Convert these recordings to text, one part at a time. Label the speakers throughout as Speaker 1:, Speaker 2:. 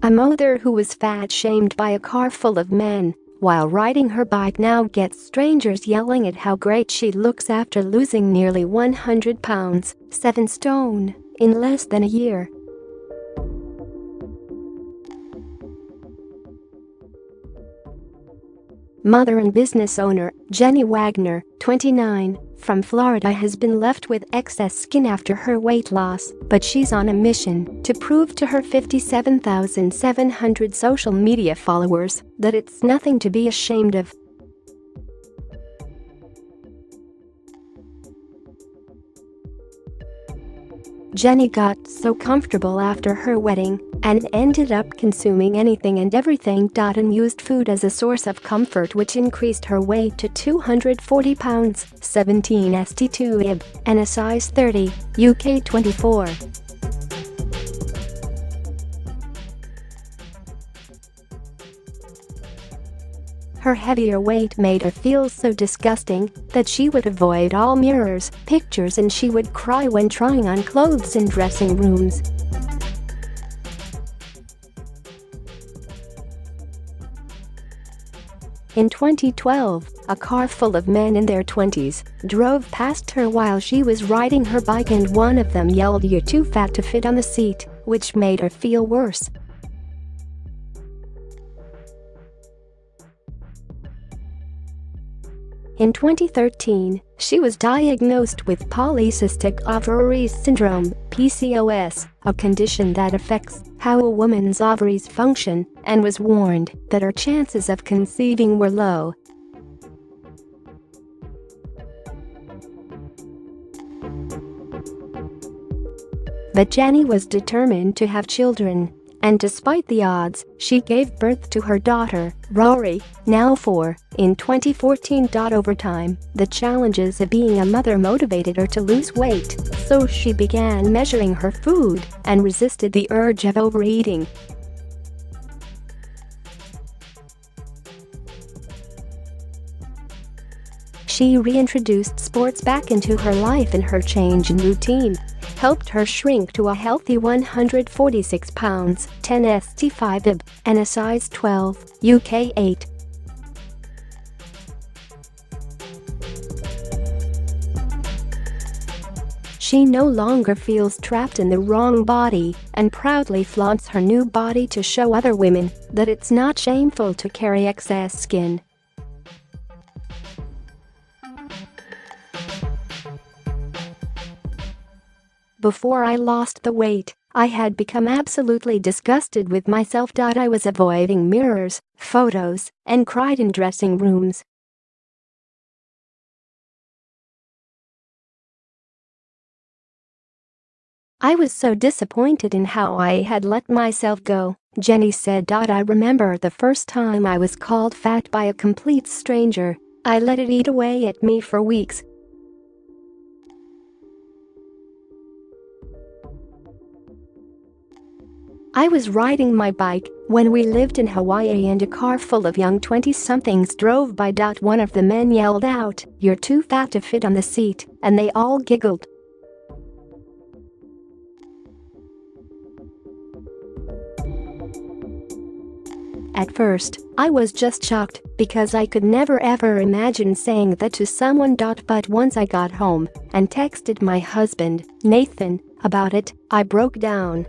Speaker 1: A mother who was fat-shamed by a car full of men while riding her bike now gets strangers yelling at how great she looks after losing nearly 100 pounds, 7 stone, in less than a year. Mother and business owner Jenny Wagner, 29, from Florida has been left with excess skin after her weight loss, but she's on a mission to prove to her 57,700 social media followers that it's nothing to be ashamed of. Jenny got so comfortable after her wedding and ended up consuming anything and everything and used food as a source of comfort, which increased her weight to 240 pounds, 17 st2 ib, and a size 30, UK 24. Her heavier weight made her feel so disgusting that she would avoid all mirrors, pictures, and she would cry when trying on clothes in dressing rooms. In 2012, a car full of men in their 20s drove past her while she was riding her bike, and one of them yelled, "You're too fat to fit on the seat," which made her feel worse. In 2013, she was diagnosed with polycystic ovarian syndrome, PCOS, a condition that affects how a woman's ovaries function, and was warned that her chances of conceiving were low. But Jenny was determined to have children. And despite the odds, she gave birth to her daughter, Rory, now 4, in 2014. Over time, the challenges of being a mother motivated her to lose weight, so she began measuring her food and resisted the urge of overeating. She reintroduced sports back into her life, and her change in routine helped her shrink to a healthy 146 pounds, 10 st5 ib, and a size 12, UK 8. She no longer feels trapped in the wrong body and proudly flaunts her new body to show other women that it's not shameful to carry excess skin. Before I lost the weight, I had become absolutely disgusted with myself. I was avoiding mirrors, photos, and cried in dressing rooms. I was so disappointed in how I had let myself go, Jenny said. I remember the first time I was called fat by a complete stranger. I let it eat away at me for weeks. I was riding my bike when we lived in Hawaii, and a car full of young 20-somethings drove by. One of the men yelled out, "You're too fat to fit on the seat," and they all giggled. At first, I was just shocked because I could never ever imagine saying that to someone. But once I got home and texted my husband, Nathan, about it, I broke down.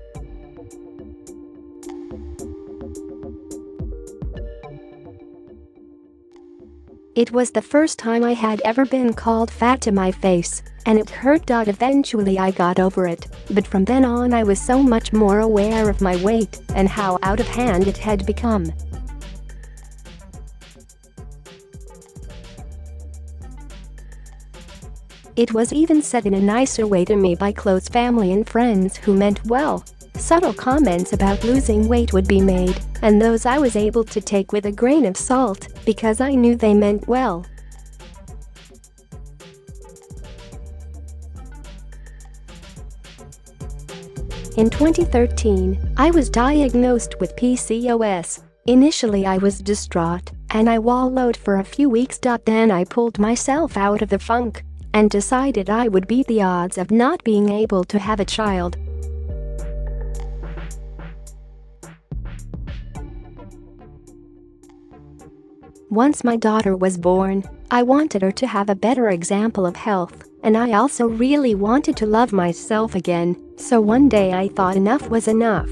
Speaker 1: It was the first time I had ever been called fat to my face, and it hurt. Eventually I got over it, but from then on I was so much more aware of my weight and how out of hand it had become. It was even said in a nicer way to me by close family and friends who meant well. Subtle comments about losing weight would be made, and those I was able to take with a grain of salt because I knew they meant well. In 2013, I was diagnosed with PCOS. Initially I was distraught, and I wallowed for a few weeks. Then I pulled myself out of the funk and decided I would beat the odds of not being able to have a child. Once my daughter was born, I wanted her to have a better example of health, and I also really wanted to love myself again, so one day I thought enough was enough.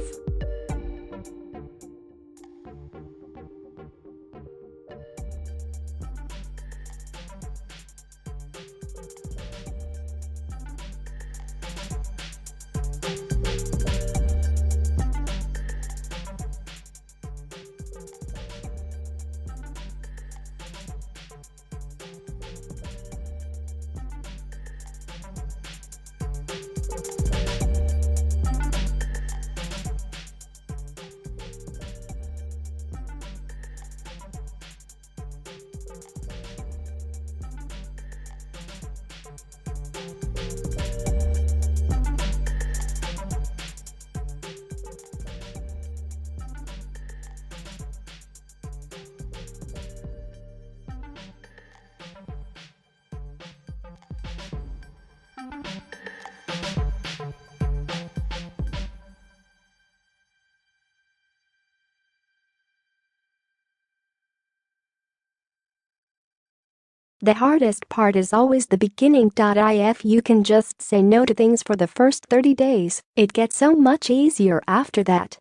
Speaker 1: The hardest part is always the beginning. If you can just say no to things for the first 30 days, it gets so much easier after that.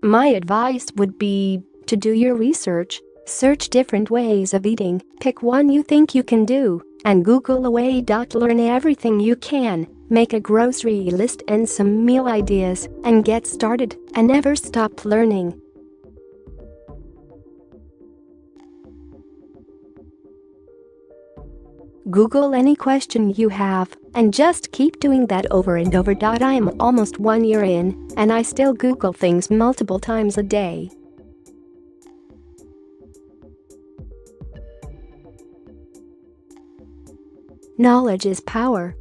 Speaker 1: My advice would be to do your research, search different ways of eating, pick one you think you can do, and Google away. Learn everything you can, make a grocery list and some meal ideas, and get started, and never stop learning. Google any question you have, and just keep doing that over and over. I am almost 1 year in, and I still Google things multiple times a day. Knowledge is power.